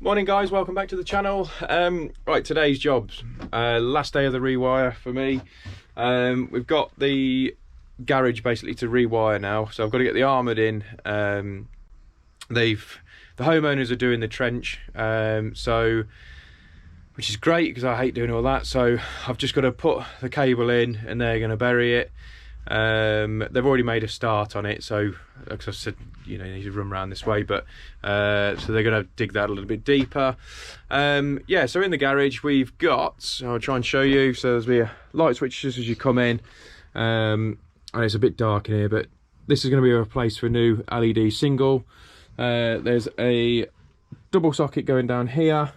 Morning guys, welcome back to the channel. Right, today's jobs, last day of the rewire for me. We've got the garage basically to rewire now, so I've got to get the armoured in. The homeowners are doing the trench, which is great because I hate doing all that. So I've just got to put the cable in and they're going to bury it. They've already made a start on it, so like I said, you know, you need to run around this way, but so they're going to dig that a little bit deeper. Yeah, so in the garage we've got, I'll try and show you, so there's be a light switch just as you come in, and it's a bit dark in here, but this is going to be replaced for a new LED single. There's a double socket going down here.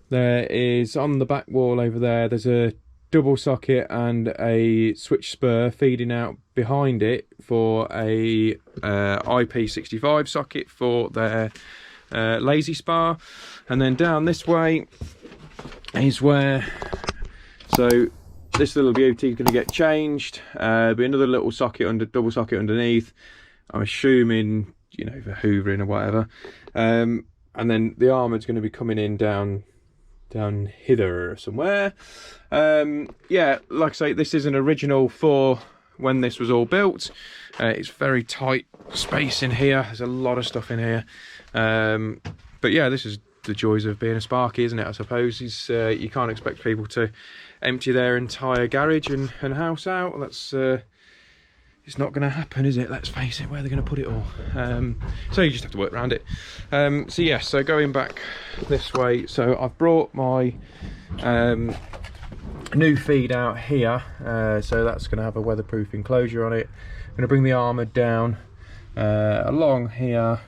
There is, on the back wall over there, there's a double socket and a switch spur feeding out behind it for a IP65 socket for their lazy spar. And then down this way is where, so this little beauty is going to get changed. There'll be another little socket, double socket underneath, I'm assuming, you know, for hoovering or whatever. And then the armoured's going to be coming in down hither somewhere. Yeah, like I say, this is an original for when this was all built. It's very tight space in here, there's a lot of stuff in here, but yeah, this is the joys of being a Sparky, isn't it? I suppose you can't expect people to empty their entire garage and house out. That's it's not going to happen, is it? Let's face it, where are they going to put it all? So you just have to work around it. So yeah, so going back this way, so I've brought my new feed out here, so that's going to have a weatherproof enclosure on it. I'm going to bring the armoured down along here,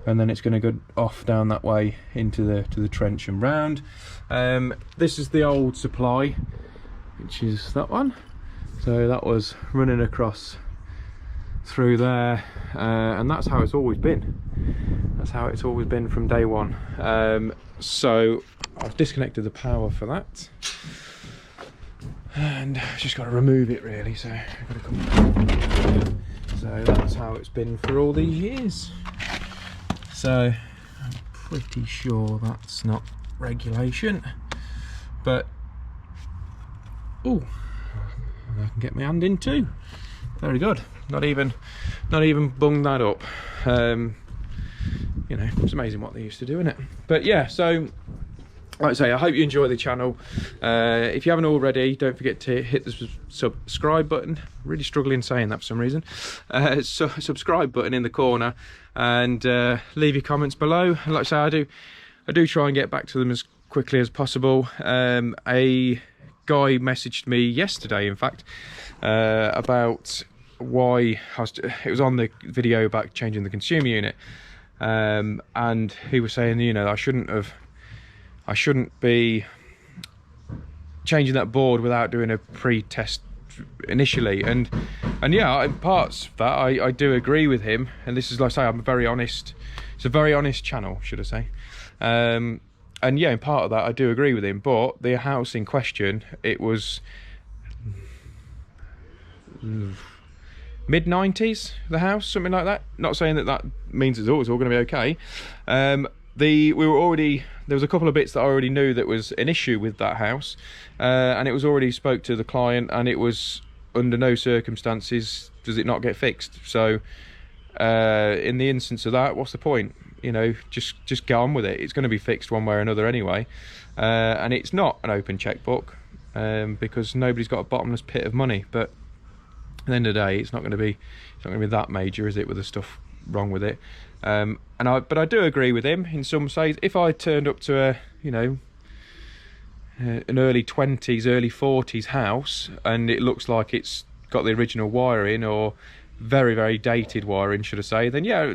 and then it's going to go off down that way into the trench and round. This is the old supply, which is that one. So that was running across through there, and that's how it's always been. That's how it's always been from day one. So I've disconnected the power for that, and I've just got to remove it really. So I've got to come. So that's how it's been for all these years. So I'm pretty sure that's not regulation, but oh, I can get my hand in too. Very good. Not even bunged that up. You know, it's amazing what they used to do, isn't it? But yeah, so like I say, I hope you enjoy the channel. If you haven't already, don't forget to hit the subscribe button. Really struggling saying that for some reason. So subscribe button in the corner, and leave your comments below. And like I say, I do try and get back to them as quickly as possible. A guy messaged me yesterday, in fact, about why it was on the video about changing the consumer unit, and he was saying, you know, I shouldn't be changing that board without doing a pre-test initially, and yeah, in parts of that I do agree with him, and this is, like I say, I'm very honest. It's a very honest channel, should I say. And yeah, in part of that I do agree with him, but the house in question, it was mid-90s, the house, something like that. Not saying that means it's all going to be okay. There was a couple of bits that I already knew that was an issue with that house, and it was already spoke to the client, and it was under no circumstances does it not get fixed. So in the instance of that, what's the point? You know, just get on with it. It's going to be fixed one way or another anyway, and it's not an open checkbook, because nobody's got a bottomless pit of money. But at the end of the day, it's not going to be that major, is it, with the stuff wrong with it? But I do agree with him in some ways. If I turned up to a, you know, an early 20s, early 40s house, and it looks like it's got the original wiring, or very, very dated wiring, should I say, then yeah,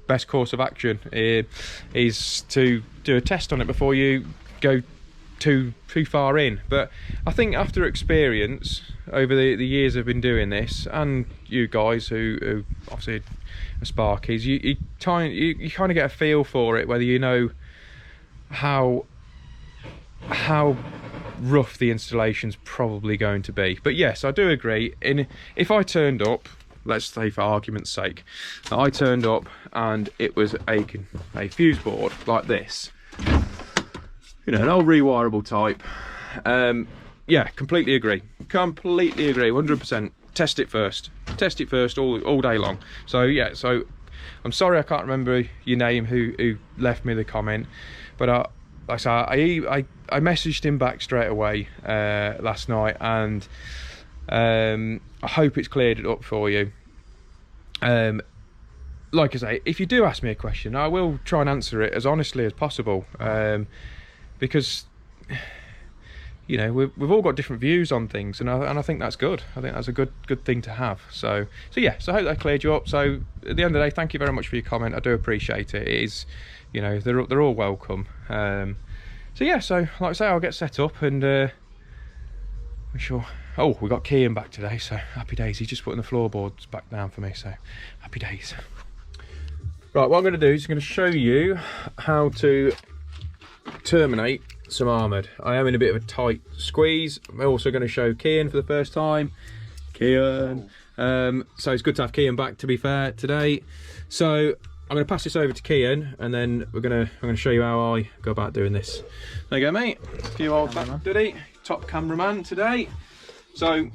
best course of action is to do a test on it before you go too far in. But I think after experience over the years I've been doing this, and you guys who obviously are Sparkies, you kind of get a feel for it, whether you know how rough the installation's probably going to be. But yes, I do agree. If I turned up, let's say for argument's sake, I turned up and it was a fuse board like this, you know, an old rewirable type. Yeah, completely agree, 100%. Test it first all day long. So yeah, so I'm sorry I can't remember your name who left me the comment, but like I said, I messaged him back straight away last night, and I hope it's cleared it up for you. Like I say, if you do ask me a question, I will try and answer it as honestly as possible, because you know, we've all got different views on things, and I think that's good. I think that's a good thing to have. So yeah, so I hope that cleared you up. So at the end of the day, thank you very much for your comment. I do appreciate it. It is, you know, they're all welcome. So yeah, so like I say, I'll get set up, and we're sure. Oh, we got Kian back today, so happy days. He's just putting the floorboards back down for me, so happy days. Right, what I'm going to do is I'm going to show you how to terminate some armoured. I am in a bit of a tight squeeze. I'm also going to show Kian for the first time. Kian. So it's good to have Kian back, to be fair, today. So I'm going to pass this over to Kian, and then I'm going to show you how I go about doing this. There you go, mate. A few old back duddy. Top cameraman today. So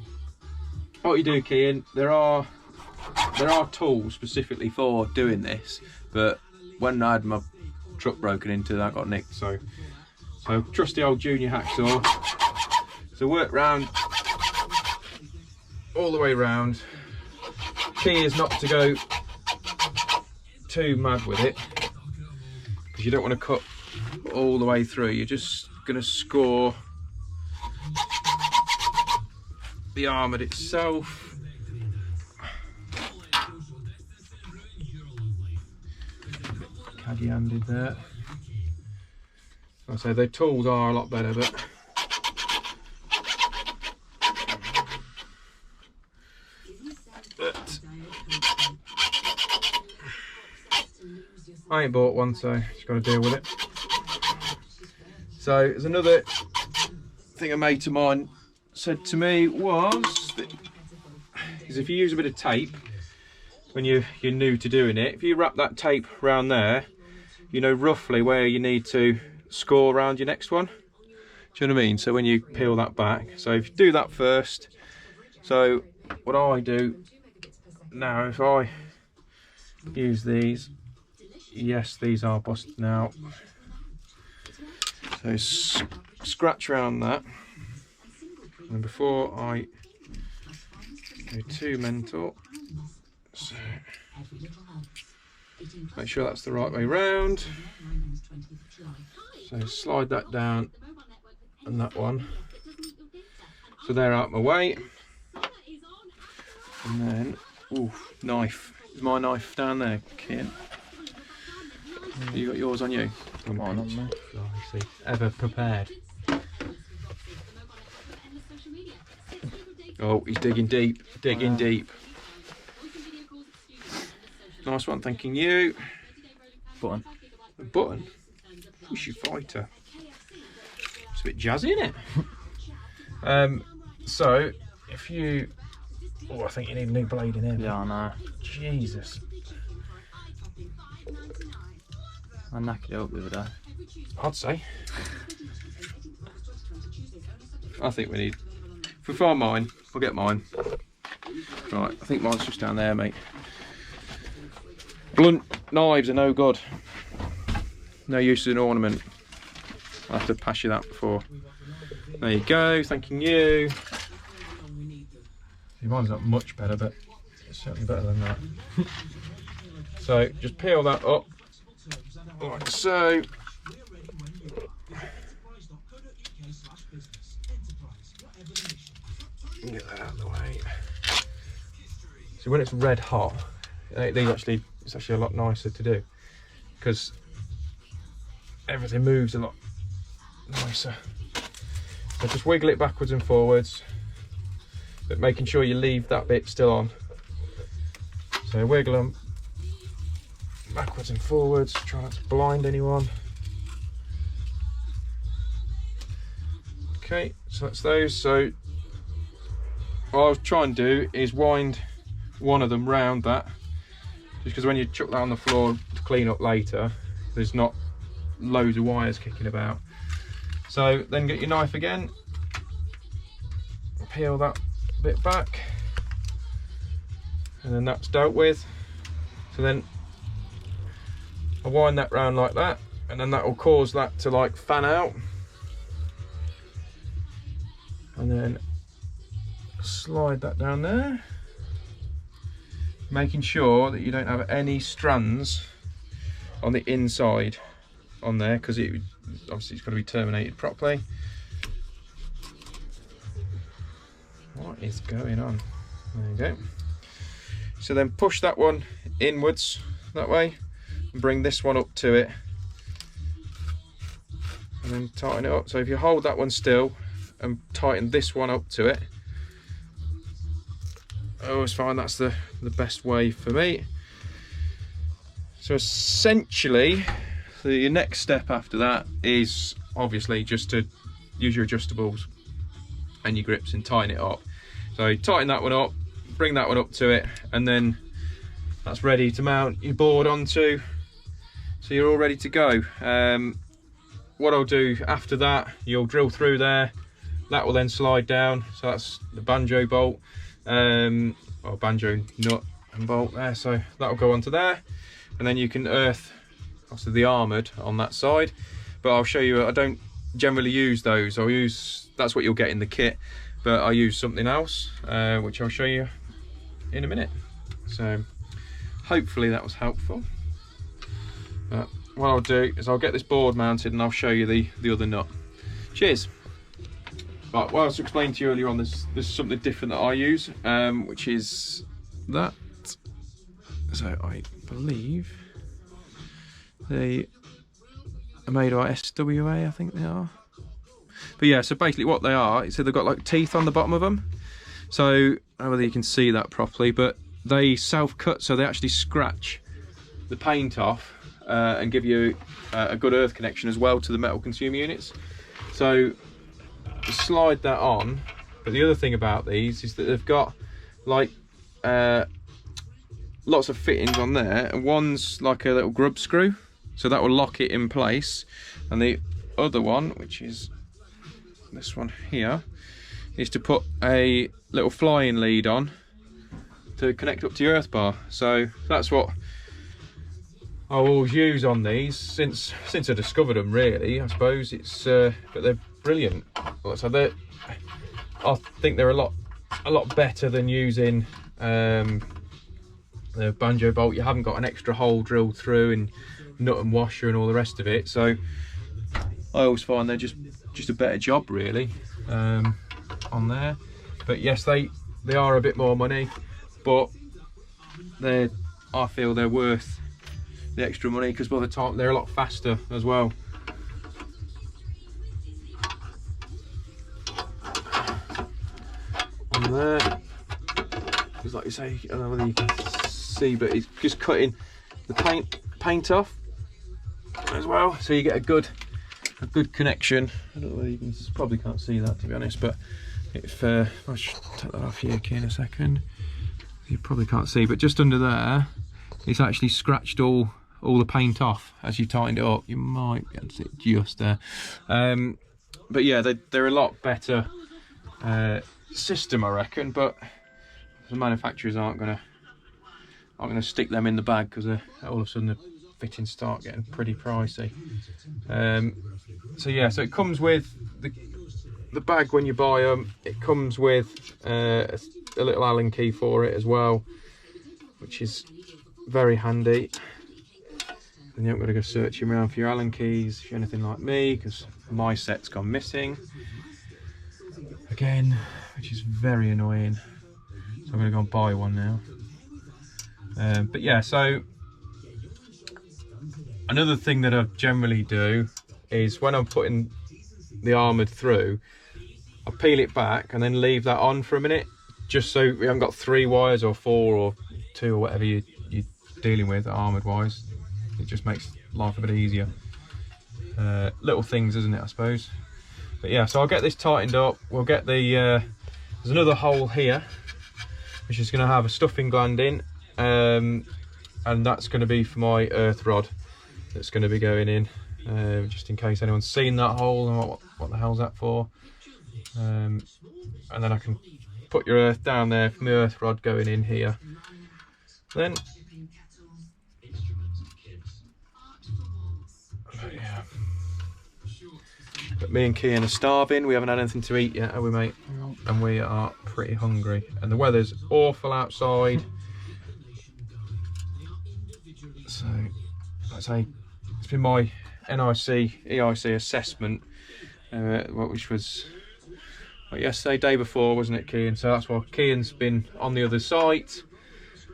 what you do, Kian, there are tools specifically for doing this, but when I had my truck broken into, that got nicked. So trusty old junior hacksaw. So work round all the way round. Key is not to go too mad with it, because you don't want to cut all the way through. You're just going to score the armoured itself. Caddy handed there. I say the tools are a lot better, but I ain't bought one, so just got to deal with it. So there's another thing a mate of mine said to me was that is if you use a bit of tape when you're new to doing it, if you wrap that tape around there, you know roughly where you need to score around your next one. Do you know what I mean? So when you peel that back, so if you do that first, so what I do now, if I use these, yes, these are busted out, so scratch around that, and before I go too mental, so make sure that's the right way round. So slide that down, and that one, so they're out my way. And then, ooh, knife. Is my knife down there, Kian? You got yours on you? Come on me. See, ever prepared. Oh, he's digging deep, digging deep. Nice one, thanking you. Button. A button? Who's your fighter? It's a bit jazzy, isn't it? So, if you... Oh, I think you need a new blade in here. Yeah, I know. Jesus. I knocked it up the other day. I'd say. I think we need... If we find mine, we'll get mine. Right, I think mine's just down there, mate. Blunt knives are no good. No use as an ornament. I'll have to pass you that before. There you go, thanking you. Mine's not much better, but it's certainly better than that. So just peel that up, like so. Get that out of the way. So when it's red hot, it's actually a lot nicer to do, because everything moves a lot nicer. So just wiggle it backwards and forwards, but making sure you leave that bit still on. So wiggle them backwards and forwards, try not to blind anyone. Okay, so that's those. So what I'll try and do is wind one of them round that, just because when you chuck that on the floor to clean up later, there's not loads of wires kicking about. So then get your knife again, peel that bit back, and then that's dealt with. So then I wind that round like that, and then that will cause that to like fan out, and then slide that down there, making sure that you don't have any strands on the inside on there, because it obviously it's got to be terminated properly. What is going on? There you go. So then push that one inwards that way and bring this one up to it, and then tighten it up. So if you hold that one still and tighten this one up to it, I always find that's the best way for me. So essentially, the next step after that is obviously just to use your adjustables and your grips and tighten it up. So tighten that one up, bring that one up to it, and then that's ready to mount your board onto. So you're all ready to go. What I'll do after that, you'll drill through there. That will then slide down. So that's the banjo bolt, or banjo nut and bolt there. So that will go onto there, and then you can earth also the armoured on that side. But I'll show you. I don't generally use those. I'll use, that's what you'll get in the kit, but I use something else, which I'll show you in a minute. So hopefully that was helpful. What I'll do is I'll get this board mounted and I'll show you the other nut. Cheers. Right, what I was explaining to you earlier on, there's something different that I use, which is that. So I believe they are made by SWA, I think they are. But yeah, so basically what they are, so they've got like teeth on the bottom of them. So I don't know whether you can see that properly, but they self-cut, so they actually scratch the paint off and give you a good earth connection as well to the metal consumer units. So you slide that on. But the other thing about these is that they've got like lots of fittings on there, and one's like a little grub screw, so that will lock it in place, and the other one, which is this one here, is to put a little flying lead on to connect up to your earth bar. So that's what I always use on these since I discovered them, really. I suppose it's but they're brilliant. So I think they're a lot better than using the banjo bolt. You haven't got an extra hole drilled through and nut and washer and all the rest of it. So I always find they're just a better job, really, on there. But yes, they are a bit more money, but I feel they're worth the extra money, because by the time they're a lot faster as well. On there, because like you say, I don't know whether you can see, but it's just cutting the paint off as well, so you get a good connection. I don't know whether you can, probably can't see that, to be honest, but if I should take that off here in a second. You probably can't see, but just under there, it's actually scratched all the paint off as you tightened it up. You might be able to see it just there. But yeah, they're a lot better system, I reckon. But the manufacturers aren't gonna stick them in the bag, because all of a sudden the fittings start getting pretty pricey. So yeah, so it comes with the bag when you buy them. It comes with a little Allen key for it as well, which is very handy. And you haven't got to go searching around for your Allen keys if you're anything like me, because my set's gone missing again, which is very annoying. So I'm going to go and buy one now. But yeah, so another thing that I generally do is when I'm putting the armoured through, I peel it back and then leave that on for a minute, just so we haven't got 3 wires or 4 or 2 or whatever you're dealing with armoured wise. It just makes life a bit easier. Little things, isn't it, I suppose. But yeah, so I'll get this tightened up. We'll get the there's another hole here which is going to have a stuffing gland in, and that's going to be for my earth rod that's going to be going in. just in case anyone's seen that hole and what the hell's that for. And then I can put your earth down there from the earth rod going in here. Then yeah. But me and Kian are starving. We haven't had anything to eat yet, have we, mate? Nope. And we are pretty hungry. And the weather's awful outside. So, let's say it's been my EIC assessment, which was yesterday, day before, wasn't it, Kian? So that's why Kian's been on the other site.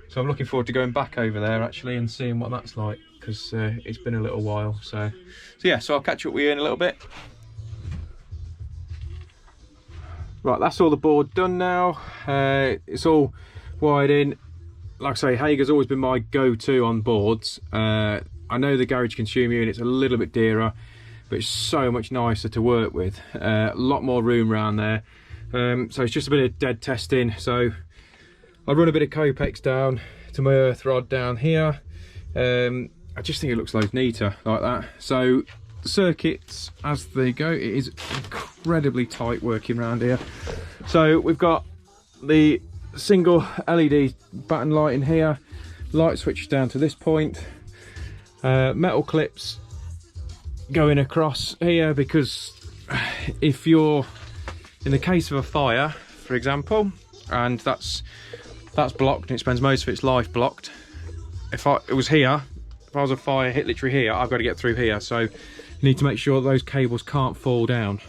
So I'm looking forward to going back over there actually and seeing what that's like, because it's been a little while. So yeah, so I'll catch up with you in a little bit. Right, that's all the board done now. It's all wired in. Like I say, Hager's always been my go-to on boards. I know the garage consumer unit's a little bit dearer, but it's so much nicer to work with. A lot more room around there. So it's just a bit of dead testing. So I run a bit of Copex down to my earth rod down here. I just think it looks loads neater like that. So the circuits as they go, it is incredibly tight working around here. So we've got the single LED button light in here, light switches down to this point, metal clips going across here, because if you're in the case of a fire, for example, and that's blocked and it spends most of its life blocked. If it was here, if I was a fire hit literally here, I've got to get through here. So you need to make sure that those cables can't fall down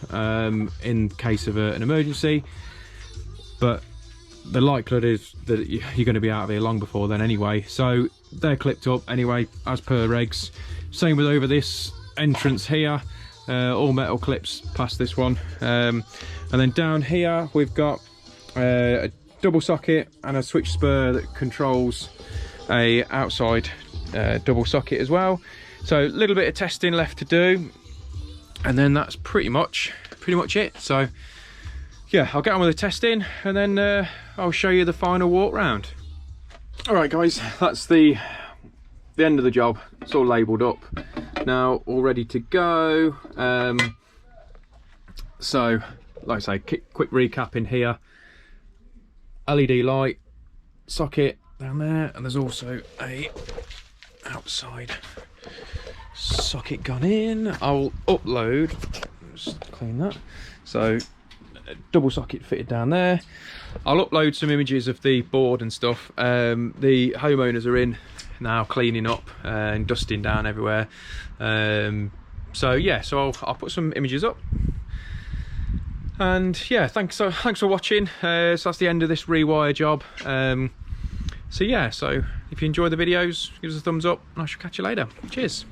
in case of an emergency. But the likelihood is that you're going to be out of here long before then anyway. So they're clipped up anyway, as per regs. Same with over this entrance here, all metal clips past this one. And then down here we've got a double socket and a switch spur that controls a outside double socket as well. So a little bit of testing left to do, and then that's pretty much it. So yeah, I'll get on with the testing and then I'll show you the final walk round. All right guys, that's the end of the job. It's all labelled up now, all ready to go. So like I say, quick recap in here. LED light socket down there, and there's also a outside socket gone in. I'll upload, just clean that. So double socket fitted down there. I'll upload some images of the board and stuff. The homeowners are in now cleaning up and dusting down everywhere. So yeah, so I'll put some images up. And yeah, thanks for watching. So that's the end of this rewire job. So yeah, so if you enjoy the videos, give us a thumbs up and I shall catch you later. Cheers.